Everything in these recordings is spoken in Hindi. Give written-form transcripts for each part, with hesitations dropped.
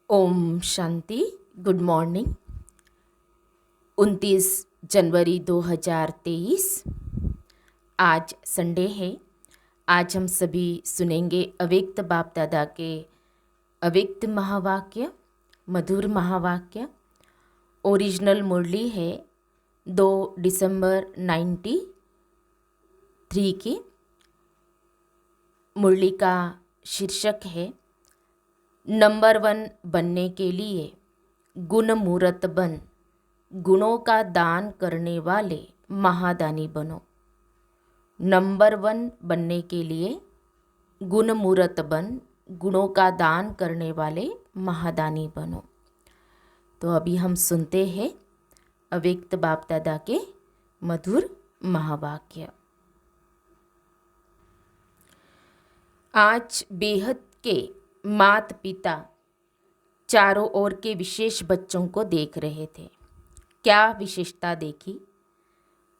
ओम शांति। Good morning. 29 जनवरी 2023 आज संडे है। आज हम सभी सुनेंगे अव्यक्त बाप दादा के अव्यक्त महावाक्य, मधुर महावाक्य। ओरिजिनल मुरली है 2 दिसंबर 93 की। मुरली का शीर्षक है नंबर 1 बनने के लिए गुण मूरत बन, गुणों का दान करने वाले महादानी बनो। नंबर 1 बनने के लिए गुण मूरत बन, गुणों का दान करने वाले महादानी बनो। तो अभी हम सुनते हैं अव्यक्त बाप दादा के मधुर महावाक्य। आज बेहद के माता पिता चारों ओर के विशेष बच्चों को देख रहे थे। क्या विशेषता देखी?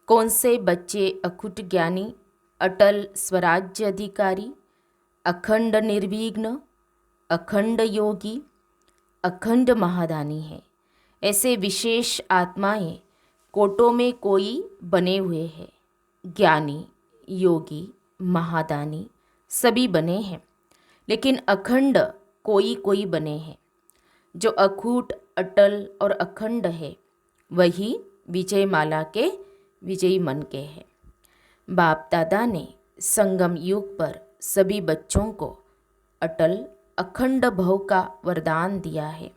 कौन से बच्चे अखुट ज्ञानी, अटल स्वराज्य अधिकारी, अखंड निर्विघ्न, अखंड योगी, अखंड महादानी है। ऐसे विशेष आत्माएं कोटों में कोई बने हुए हैं। ज्ञानी, योगी, महादानी सभी बने हैं, लेकिन अखंड कोई कोई बने हैं। जो अखूट, अटल और अखंड है वही विजय माला के विजयी मन के हैं। बाप दादा ने संगम युग पर सभी बच्चों को अटल अखंड भव का वरदान दिया है,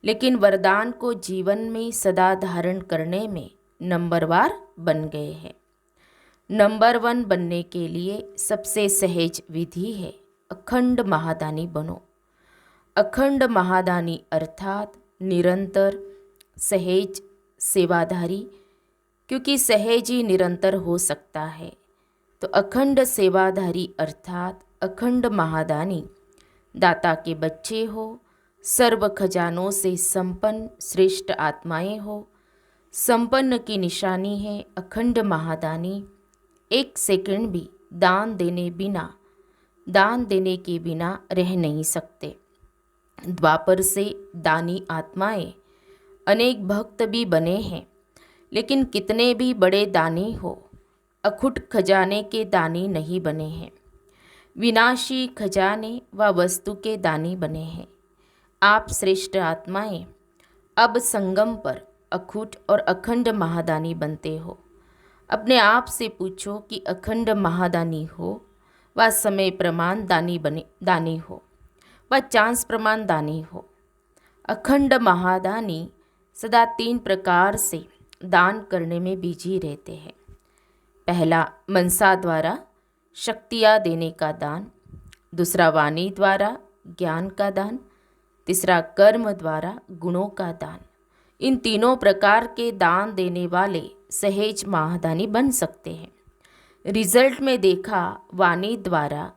लेकिन वरदान को जीवन में सदा धारण करने में नंबरवार बन गए हैं। नंबर 1 बनने के लिए सबसे सहज विधि है अखंड महादानी बनो। अखंड महादानी अर्थात निरंतर सहज सेवाधारी, क्योंकि सहज ही निरंतर हो सकता है। तो अखंड सेवाधारी अर्थात अखंड महादानी दाता के बच्चे हो, सर्व खजानों से संपन्न श्रेष्ठ आत्माएं हो। संपन्न की निशानी है अखंड महादानी। एक सेकंड भी दान देने के बिना रह नहीं सकते। द्वापर से दानी आत्माएं अनेक भक्त भी बने हैं, लेकिन कितने भी बड़े दानी हो, अखुट खजाने के दानी नहीं बने हैं। विनाशी खजाने व वस्तु के दानी बने हैं। आप श्रेष्ठ आत्माएं अब संगम पर अखुट और अखंड महादानी बनते हो। अपने आप से पूछो कि अखंड महादानी हो व समय प्रमाण दानी हो व चांस प्रमाण दानी हो। अखंड महादानी सदा 3 प्रकार से दान करने में बिजी रहते हैं। पहला, मनसा द्वारा शक्तियाँ देने का दान। दूसरा, वाणी द्वारा ज्ञान का दान। तीसरा, कर्म द्वारा गुणों का दान। इन तीनों प्रकार के दान देने वाले सहज महादानी बन सकते हैं। रिजल्ट में देखा, वाणी द्वारा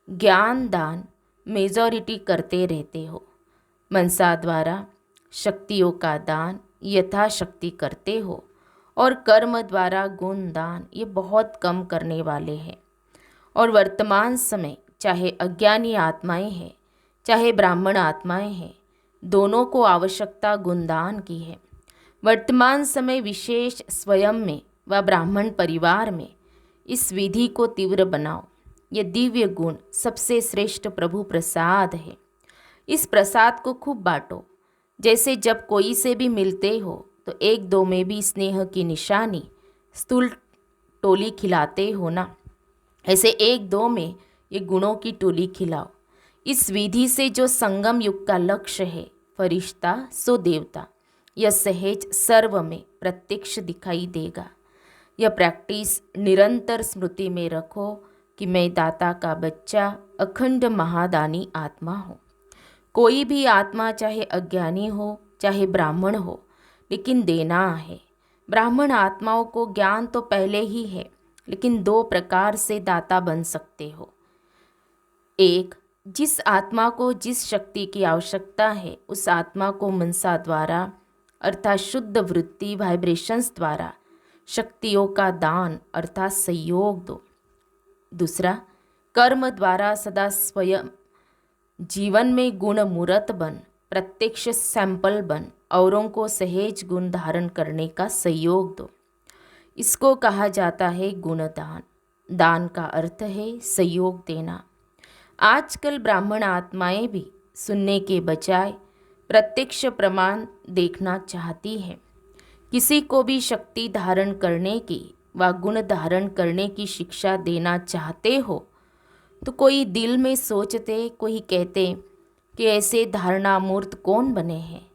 ज्ञान दान मेजॉरिटी करते रहते हो। मनसा द्वारा शक्तियों का दान यथाशक्ति करते हो, और कर्म द्वारा गुण दान ये बहुत कम करने वाले हैं। और वर्तमान समय चाहे अज्ञानी आत्माएं हैं, चाहे ब्राह्मण आत्माएं हैं, दोनों को आवश्यकता गुणदान की है। वर्तमान समय विशेष स्वयं में व ब्राह्मण परिवार में इस विधि को तीव्र बनाओ। ये दिव्य गुण सबसे श्रेष्ठ प्रभु प्रसाद है। इस प्रसाद को खूब बांटो। जैसे जब कोई से भी मिलते हो तो 1-2 में भी स्नेह की निशानी स्थूल टोली खिलाते हो ना, ऐसे 1-2 में ये गुणों की टोली खिलाओ। इस विधि से जो संगम युग का लक्ष्य है, फरिश्ता सो देवता, यह सहज सर्व में प्रत्यक्ष दिखाई देगा। यह प्रैक्टिस निरंतर स्मृति में रखो कि मैं दाता का बच्चा अखंड महादानी आत्मा हूँ। कोई भी आत्मा चाहे अज्ञानी हो चाहे ब्राह्मण हो, लेकिन देना है। ब्राह्मण आत्माओं को ज्ञान तो पहले ही है, लेकिन 2 प्रकार से दाता बन सकते हो। एक, जिस आत्मा को जिस शक्ति की आवश्यकता है उस आत्मा को मनसा द्वारा अर्थात शुद्ध वृत्ति वाइब्रेशंस द्वारा शक्तियों का दान अर्थात सहयोग दो। दूसरा, कर्म द्वारा सदा स्वयं जीवन में गुण मूर्त बन प्रत्यक्ष सैंपल बन औरों को सहेज गुण धारण करने का सहयोग दो। इसको कहा जाता है गुणदान। दान का अर्थ है सहयोग देना। आजकल ब्राह्मण आत्माएं भी सुनने के बजाय प्रत्यक्ष प्रमाण देखना चाहती हैं। किसी को भी शक्ति धारण करने की व गुण धारण करने की शिक्षा देना चाहते हो तो कोई दिल में सोचते, कोई कहते कि ऐसे धारणा मूर्त कौन बने हैं।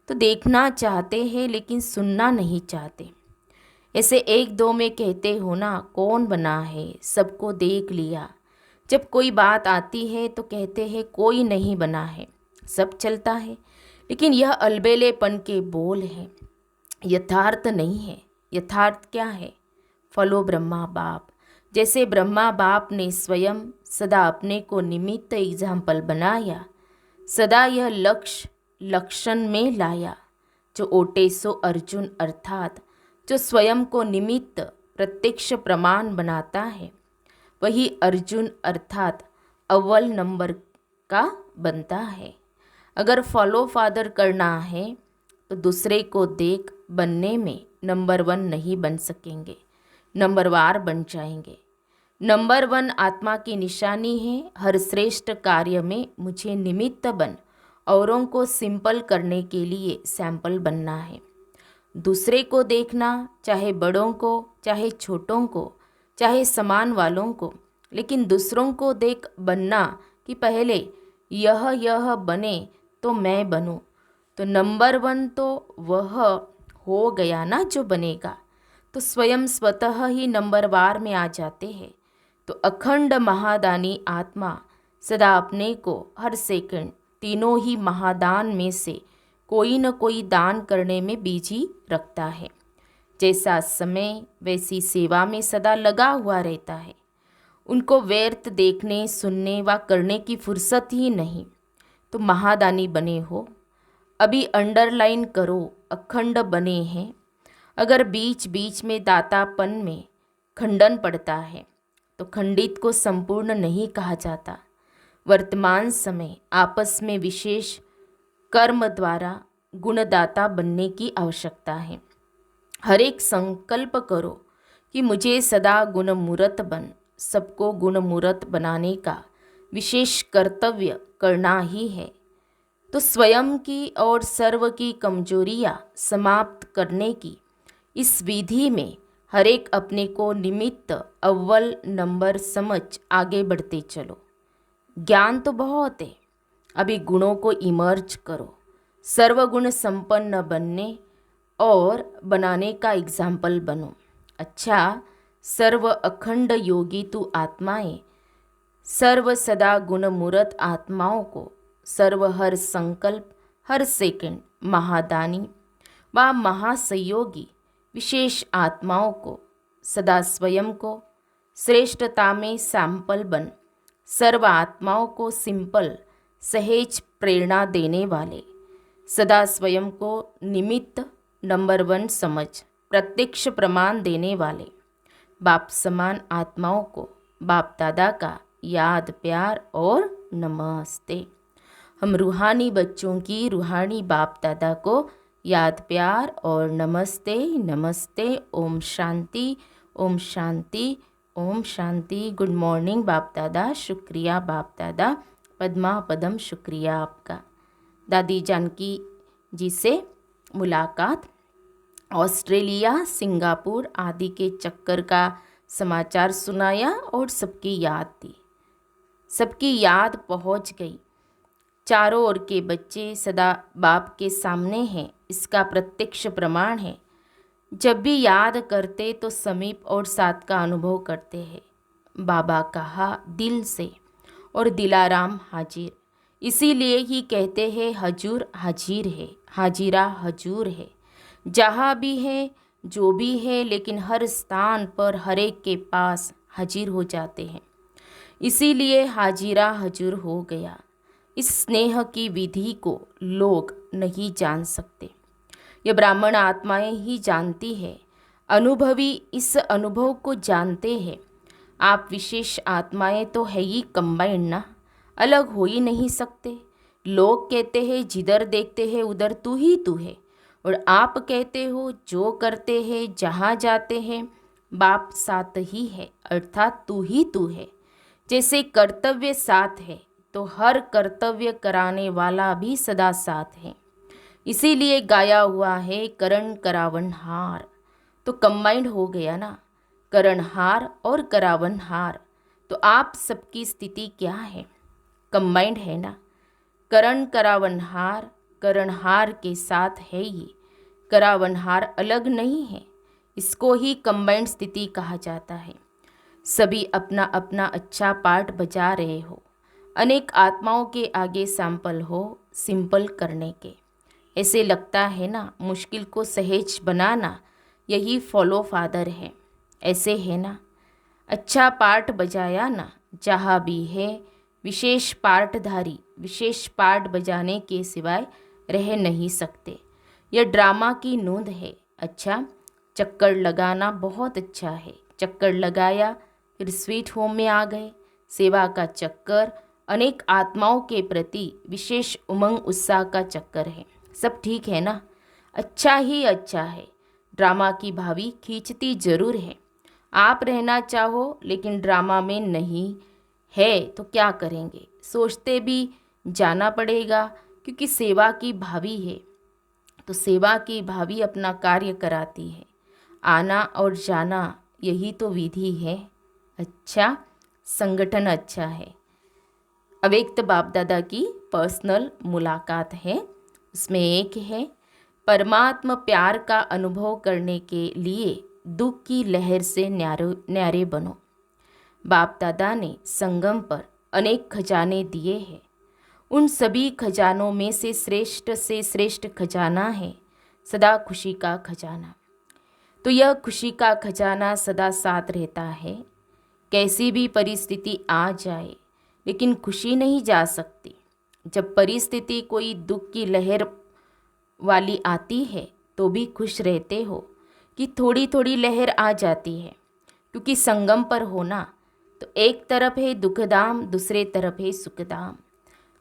तो देखना चाहते हैं लेकिन सुनना नहीं चाहते। ऐसे एक दो में कहते हो ना, कौन बना है, सबको देख लिया। जब कोई बात आती है तो कहते हैं कोई नहीं बना है, सब चलता है। लेकिन यह अलबेलेपन के बोल हैं, यथार्थ नहीं है। यथार्थ क्या है? फलो ब्रह्मा बाप। जैसे ब्रह्मा बाप ने स्वयं सदा अपने को निमित्त एग्जाम्पल बनाया, सदा यह लक्ष्य लक्षण में लाया। जो ओटे सो अर्जुन, अर्थात जो स्वयं को निमित्त प्रत्यक्ष प्रमाण बनाता है, वही अर्जुन अर्थात अव्वल नंबर का बनता है। अगर फॉलो फादर करना है तो दूसरे को देख बनने में नंबर 1 नहीं बन सकेंगे, नंबरवार बन जाएंगे। नंबर 1 आत्मा की निशानी है। हर श्रेष्ठ कार्य में मुझे निमित्त बन औरों को सिंपल करने के लिए सैंपल बनना है। दूसरे को देखना, चाहे बड़ों को, चाहे छोटों को, चाहे समान वालों को, लेकिन दूसरों को देख बनना कि पहले यह बने तो मैं बनूं। तो नंबर 1 तो वह हो गया ना जो बनेगा, तो स्वयं स्वतः ही नंबरवार में आ जाते हैं। तो अखंड महादानी आत्मा सदा अपने को हर सेकंड तीनों ही महादान में से कोई न कोई दान करने में बिजी रखता है। जैसा समय वैसी सेवा में सदा लगा हुआ रहता है। उनको व्यर्थ देखने, सुनने व करने की फुर्सत ही नहीं। तो महादानी बने हो, अभी अंडरलाइन करो, अखंड बने हैं। अगर बीच बीच में दातापन में खंडन पड़ता है तो खंडित को संपूर्ण नहीं कहा जाता। वर्तमान समय आपस में विशेष कर्म द्वारा गुणदाता बनने की आवश्यकता है। हर एक संकल्प करो कि मुझे सदा गुणमूर्त बन, सबको गुणमूर्त बनाने का विशेष कर्तव्य करना ही है। तो स्वयं की और सर्व की कमजोरियां समाप्त करने की इस विधि में हर एक अपने को निमित्त अव्वल नंबर समझ आगे बढ़ते चलो। ज्ञान तो बहुत है, अभी गुणों को इमर्ज करो। सर्वगुण संपन्न बनने और बनाने का एग्जाम्पल बनो। अच्छा, सर्व अखंड योगी तू आत्माएं, सर्व सदा गुणमूर्त आत्माओं को सर्व हर संकल्प हर सेकंड महादानी व महासहयोगी विशेष आत्माओं को सदा स्वयं को श्रेष्ठता में सैंपल बन सर्व आत्माओं को सिंपल सहेज प्रेरणा देने वाले, सदा स्वयं को निमित्त नंबर 1 समझ प्रत्यक्ष प्रमाण देने वाले बाप समान आत्माओं को बाप दादा का याद प्यार और नमस्ते। हम रूहानी बच्चों की रूहानी बाप दादा को याद प्यार और नमस्ते नमस्ते। ओम शांति ओम शांति ओम शांति। गुड मॉर्निंग बाप दादा, शुक्रिया बाप दादा, पद्मा पदम शुक्रिया आपका। दादी जानकी जी से मुलाकात, ऑस्ट्रेलिया सिंगापुर आदि के चक्कर का समाचार सुनाया और सबकी याद दी। सबकी याद पहुंच गई। चारों ओर के बच्चे सदा बाप के सामने हैं, इसका प्रत्यक्ष प्रमाण है। जब भी याद करते तो समीप और साथ का अनुभव करते हैं। बाबा कहा दिल से और दिलाराम हाजिर, इसीलिए ही कहते हैं हजूर हाजिर है, हाजिरा हजूर है। जहाँ भी है जो भी है, लेकिन हर स्थान पर हर एक के पास हाजिर हो जाते हैं, इसीलिए हाजिरा हजूर हो गया। इस स्नेह की विधि को लोग नहीं जान सकते, यह ब्राह्मण आत्माएं ही जानती है। अनुभवी इस अनुभव को जानते हैं। आप विशेष आत्माएं तो है ही कंबाइंड ना, अलग हो ही नहीं सकते। लोग कहते हैं जिधर देखते हैं उधर तू ही तू है, और आप कहते हो जो करते हैं जहाँ जाते हैं बाप साथ ही है, अर्थात तू ही तू है। जैसे कर्तव्य साथ है तो हर कर्तव्य कराने वाला भी सदा साथ है। इसीलिए गाया हुआ है करण करावन हार। तो कंबाइंड हो गया ना, करणहार और करावन हार। तो आप सबकी स्थिति क्या है? कंबाइंड है ना। करण करावनहार, करणहार के साथ है ये। करावनहार अलग नहीं है, इसको ही कंबाइंड स्थिति कहा जाता है। सभी अपना अपना अच्छा पार्ट बजा रहे हो, अनेक आत्माओं के आगे सैंपल हो सिंपल करने के। ऐसे लगता है ना मुश्किल को सहज बनाना यही फॉलो फादर है। ऐसे है ना, अच्छा पार्ट बजाया ना, जहाँ भी है विशेष पार्टधारी विशेष पार्ट बजाने के सिवाय रह नहीं सकते। यह ड्रामा की नोंद है। अच्छा, चक्कर लगाना बहुत अच्छा है। चक्कर लगाया, फिर स्वीट होम में आ गए। सेवा का चक्कर अनेक आत्माओं के प्रति विशेष उमंग उत्साह का चक्कर है। सब ठीक है ना, अच्छा ही अच्छा है। ड्रामा की भावी खींचती जरूर है। आप रहना चाहो लेकिन ड्रामा में नहीं है तो क्या करेंगे? सोचते भी जाना पड़ेगा, क्योंकि सेवा की भावी है। तो सेवा की भावी अपना कार्य कराती है। आना और जाना यही तो विधि है। अच्छा, संगठन अच्छा है। अव्यक्त बाप दादा की पर्सनल मुलाकात है। उसमें एक है, परमात्मा प्यार का अनुभव करने के लिए दुख की लहर से न्यारे बनो। बाप दादा ने संगम पर अनेक खजाने दिए हैं। उन सभी खजानों में से श्रेष्ठ खजाना है सदा खुशी का खजाना। तो यह खुशी का खजाना सदा साथ रहता है। कैसी भी परिस्थिति आ जाए लेकिन खुशी नहीं जा सकती। जब परिस्थिति कोई दुख की लहर वाली आती है तो भी खुश रहते हो कि थोड़ी थोड़ी लहर आ जाती है, क्योंकि संगम पर होना तो एक तरफ है दुखधाम, दूसरे तरफ है सुखधाम।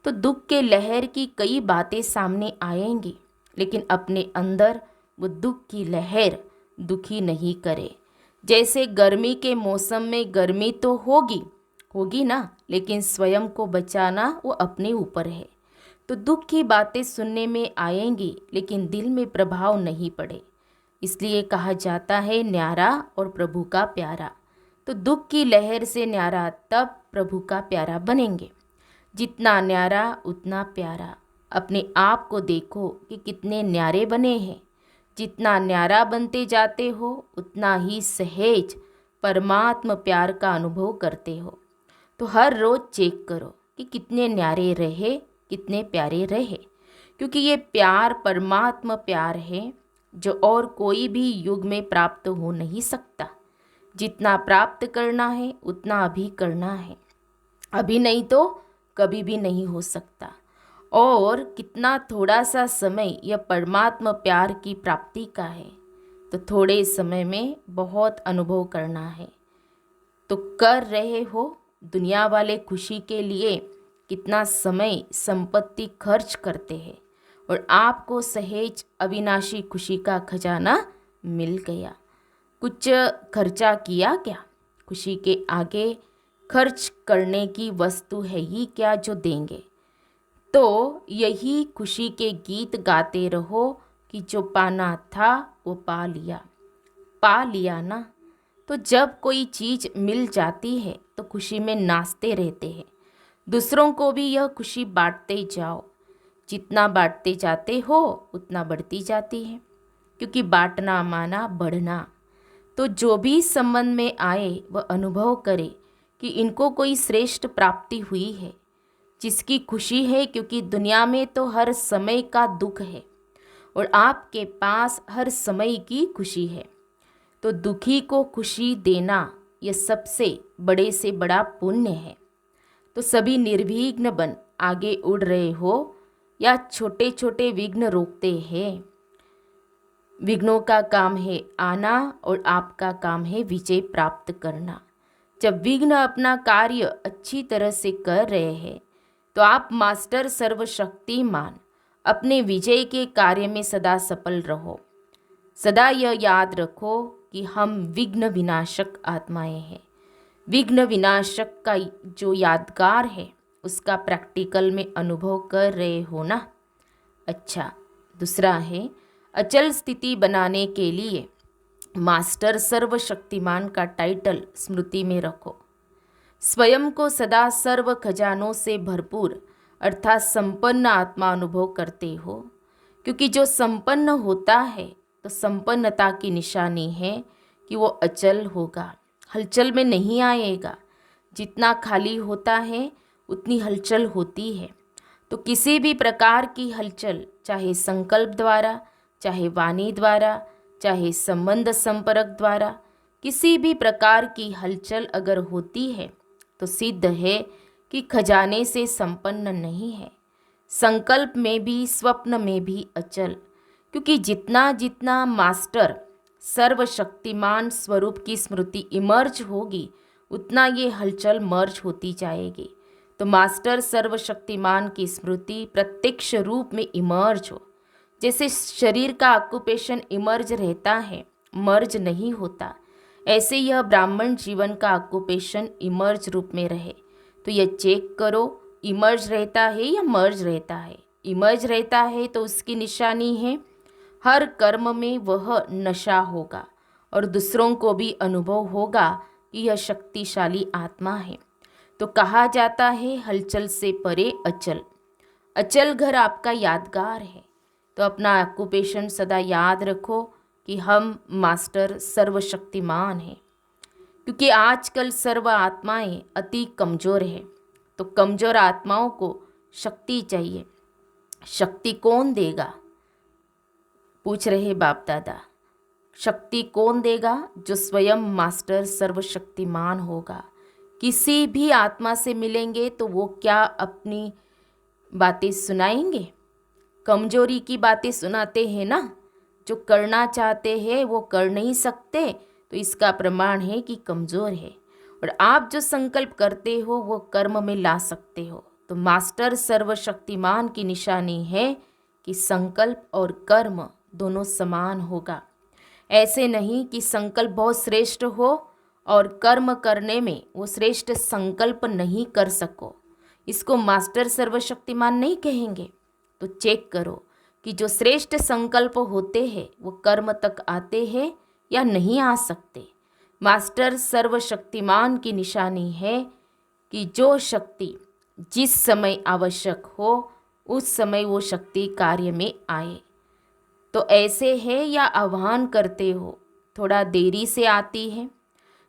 तो दुख के लहर की कई बातें सामने आएंगी, लेकिन अपने अंदर वो दुख की लहर दुखी नहीं करे। जैसे गर्मी के मौसम में गर्मी तो होगी ना, लेकिन स्वयं को बचाना वो अपने ऊपर है। तो दुख की बातें सुनने में आएंगी लेकिन दिल में प्रभाव नहीं पड़े। इसलिए कहा जाता है न्यारा और प्रभु का प्यारा। तो दुख की लहर से न्यारा तब प्रभु का प्यारा बनेंगे। जितना न्यारा उतना प्यारा। अपने आप को देखो कि कितने न्यारे बने हैं। जितना न्यारा बनते जाते हो उतना ही सहज परमात्मा प्यार का अनुभव करते हो। तो हर रोज़ चेक करो कि कितने न्यारे रहे, कितने प्यारे रहे, क्योंकि ये प्यार परमात्मा प्यार है जो और कोई भी युग में प्राप्त हो नहीं सकता। जितना प्राप्त करना है उतना अभी करना है, अभी नहीं तो कभी भी नहीं हो सकता। और कितना थोड़ा सा समय यह परमात्मा प्यार की प्राप्ति का है, तो थोड़े समय में बहुत अनुभव करना है। तो कर रहे हो। दुनिया वाले खुशी के लिए कितना समय संपत्ति खर्च करते हैं, और आपको सहेज अविनाशी खुशी का खजाना मिल गया। कुछ खर्चा किया क्या? खुशी के आगे खर्च करने की वस्तु है ही क्या जो देंगे? तो यही खुशी के गीत गाते रहो कि जो पाना था वो पा लिया ना। तो जब कोई चीज़ मिल जाती है तो खुशी में नाचते रहते हैं। दूसरों को भी यह खुशी बांटते जाओ। जितना बांटते जाते हो उतना बढ़ती जाती है, क्योंकि बांटना माना बढ़ना। तो जो भी संबंध में आए वह अनुभव करे कि इनको कोई श्रेष्ठ प्राप्ति हुई है, जिसकी खुशी है, क्योंकि दुनिया में तो हर समय का दुख है और आपके पास हर समय की खुशी है। तो दुखी को खुशी देना यह सबसे बड़े से बड़ा पुण्य है। तो सभी निर्विघ्न बन आगे उड़ रहे हो या छोटे छोटे विघ्न रोकते हैं? विघ्नों का काम है आना और आपका काम है विजय प्राप्त करना। जब विघ्न अपना कार्य अच्छी तरह से कर रहे हैं तो आप मास्टर सर्वशक्तिमान अपने विजय के कार्य में सदा सफल रहो। सदा यह याद रखो कि हम विघ्न विनाशक आत्माएं हैं। विघ्न विनाशक का जो यादगार है उसका प्रैक्टिकल में अनुभव कर रहे हो ना। अच्छा, दूसरा है अचल स्थिति बनाने के लिए मास्टर सर्वशक्तिमान का टाइटल स्मृति में रखो। स्वयं को सदा सर्व खजानों से भरपूर अर्थात संपन्न आत्मा अनुभव करते हो, क्योंकि जो संपन्न होता है तो संपन्नता की निशानी है कि वो अचल होगा, हलचल में नहीं आएगा। जितना खाली होता है उतनी हलचल होती है। तो किसी भी प्रकार की हलचल, चाहे संकल्प द्वारा, चाहे वाणी द्वारा, चाहे संबंध संपर्क द्वारा, किसी भी प्रकार की हलचल अगर होती है तो सिद्ध है कि खजाने से संपन्न नहीं है। संकल्प में भी, स्वप्न में भी अचल, क्योंकि जितना जितना मास्टर सर्वशक्तिमान स्वरूप की स्मृति इमर्ज होगी उतना ये हलचल मर्ज होती जाएगी। तो मास्टर सर्वशक्तिमान की स्मृति प्रत्यक्ष रूप में इमर्ज हो। जैसे शरीर का ऑक्यूपेशन इमर्ज रहता है, मर्ज नहीं होता, ऐसे यह ब्राह्मण जीवन का ऑक्यूपेशन इमर्ज रूप में रहे। तो यह चेक करो, इमर्ज रहता है या मर्ज रहता है। इमर्ज रहता है तो उसकी निशानी है हर कर्म में वह नशा होगा और दूसरों को भी अनुभव होगा कि यह शक्तिशाली आत्मा है। तो कहा जाता है हलचल से परे अचल। अचल घर आपका यादगार है। तो अपना ऑक्यूपेशन सदा याद रखो कि हम मास्टर सर्वशक्तिमान हैं, क्योंकि आजकल सर्व आत्माएं अति कमज़ोर है। तो कमज़ोर आत्माओं को शक्ति चाहिए। शक्ति कौन देगा, पूछ रहे बाप दादा। शक्ति कौन देगा? जो स्वयं मास्टर सर्वशक्तिमान होगा। किसी भी आत्मा से मिलेंगे तो वो क्या अपनी बातें सुनाएंगे? कमजोरी की बातें सुनाते हैं ना। जो करना चाहते हैं वो कर नहीं सकते, तो इसका प्रमाण है कि कमज़ोर है। और आप जो संकल्प करते हो वो कर्म में ला सकते हो। तो मास्टर सर्वशक्तिमान की निशानी है कि संकल्प और कर्म दोनों समान होगा। ऐसे नहीं कि संकल्प बहुत श्रेष्ठ हो और कर्म करने में वो श्रेष्ठ संकल्प नहीं कर सको, इसको मास्टर सर्वशक्तिमान नहीं कहेंगे। तो चेक करो कि जो श्रेष्ठ संकल्प होते हैं वो कर्म तक आते हैं या नहीं आ सकते। मास्टर सर्वशक्तिमान की निशानी है कि जो शक्ति जिस समय आवश्यक हो उस समय वो शक्ति कार्य में आए। तो ऐसे है या आह्वान करते हो, थोड़ा देरी से आती है।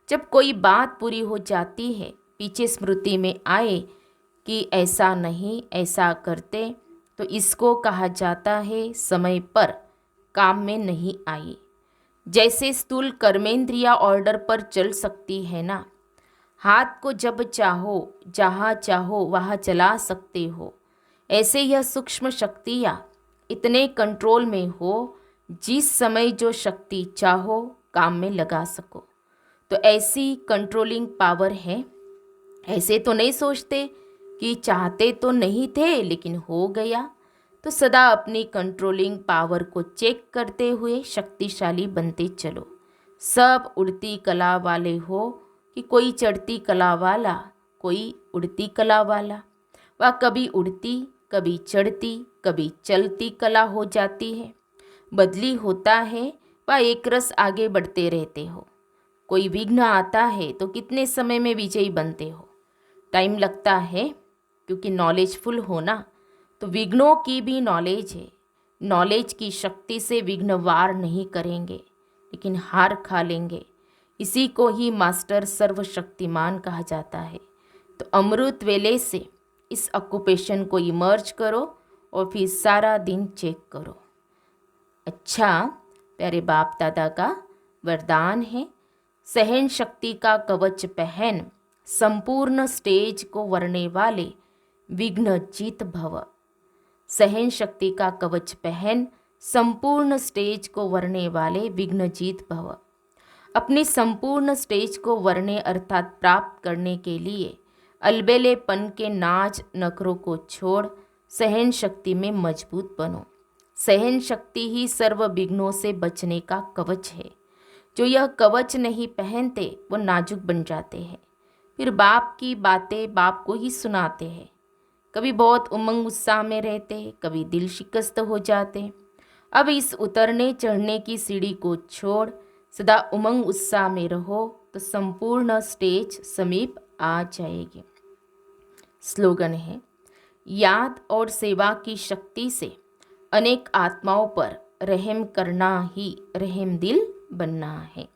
जब कोई बात पूरी हो जाती है पीछे स्मृति में आए कि ऐसा नहीं ऐसा करते, तो इसको कहा जाता है समय पर काम में नहीं आई। जैसे स्थूल कर्मेंद्रिया ऑर्डर पर चल सकती है ना, हाथ को जब चाहो जहाँ चाहो वहाँ चला सकते हो, ऐसे यह सूक्ष्म शक्तियाँ इतने कंट्रोल में हो जिस समय जो शक्ति चाहो काम में लगा सको। तो ऐसी कंट्रोलिंग पावर है। ऐसे तो नहीं सोचते कि चाहते तो नहीं थे लेकिन हो गया। तो सदा अपनी कंट्रोलिंग पावर को चेक करते हुए शक्तिशाली बनते चलो। सब उड़ती कला वाले हो कि कोई चढ़ती कला वाला, कोई उड़ती कला वाला। वह कभी उड़ती, कभी चढ़ती, कभी चलती कला हो जाती है। बदली होता है, वह एक रस आगे बढ़ते रहते हो। कोई विघ्न आता है तो कितने समय में विजयी बनते हो? टाइम लगता है, क्योंकि नॉलेजफुल होना। तो विघ्नों की भी नॉलेज है। नॉलेज की शक्ति से विघ्न वार नहीं करेंगे लेकिन हार खा लेंगे। इसी को ही मास्टर सर्वशक्तिमान कहा जाता है। तो अमृत वेले से इस ऑक्यूपेशन को इमर्ज करो और फिर सारा दिन चेक करो। अच्छा, प्यारे बाप दादा का वरदान है, सहन शक्ति का कवच पहन संपूर्ण स्टेज को वरने वाले विघ्न जीत भव। सहन शक्ति का कवच पहन संपूर्ण स्टेज को वरने वाले विघ्न जीत भव। अपनी संपूर्ण स्टेज को वरने अर्थात प्राप्त करने के लिए अलबेलेपन के नाज नखरों को छोड़ सहन शक्ति में मजबूत बनो। सहन शक्ति ही सर्व विघ्नों से बचने का कवच है। जो यह कवच नहीं पहनते वो नाजुक बन जाते हैं, फिर बाप की बातें बाप को ही सुनाते हैं। कभी बहुत उमंग उत्साह में रहते, कभी दिल शिकस्त हो जाते। अब इस उतरने चढ़ने की सीढ़ी को छोड़ सदा उमंग उत्साह में रहो तो संपूर्ण स्टेज समीप आ जाएगी। स्लोगन है, याद और सेवा की शक्ति से अनेक आत्माओं पर रहम करना ही रहम दिल बनना है।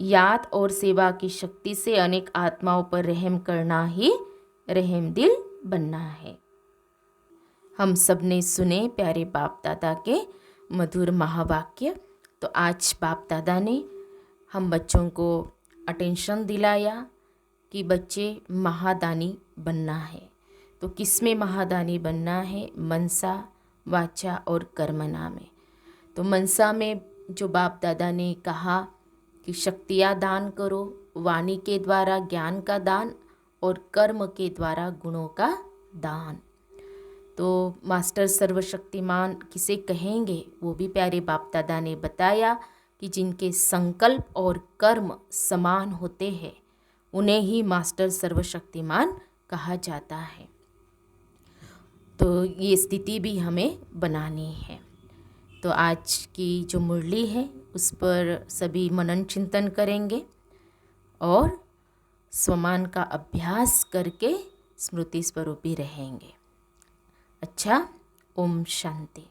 याद और सेवा की शक्ति से अनेक आत्माओं पर रहम करना ही रहम दिल बनना है। हम सब ने सुने प्यारे बाप दादा के मधुर महावाक्य। तो आज बाप दादा ने हम बच्चों को अटेंशन दिलाया कि बच्चे महादानी बनना है। तो किस में महादानी बनना है? मनसा, वाचा और कर्मणा में। तो मनसा में जो बाप दादा ने कहा कि शक्तियाँ दान करो, वाणी के द्वारा ज्ञान का दान और कर्म के द्वारा गुणों का दान। तो मास्टर सर्वशक्तिमान किसे कहेंगे वो भी प्यारे बाप दादा ने बताया कि जिनके संकल्प और कर्म समान होते हैं उन्हें ही मास्टर सर्वशक्तिमान कहा जाता है। तो ये स्थिति भी हमें बनानी है। तो आज की जो मुरली है उस पर सभी मनन चिंतन करेंगे और स्वमान का अभ्यास करके स्मृति स्वरूपी रहेंगे। अच्छा, ओम शांति।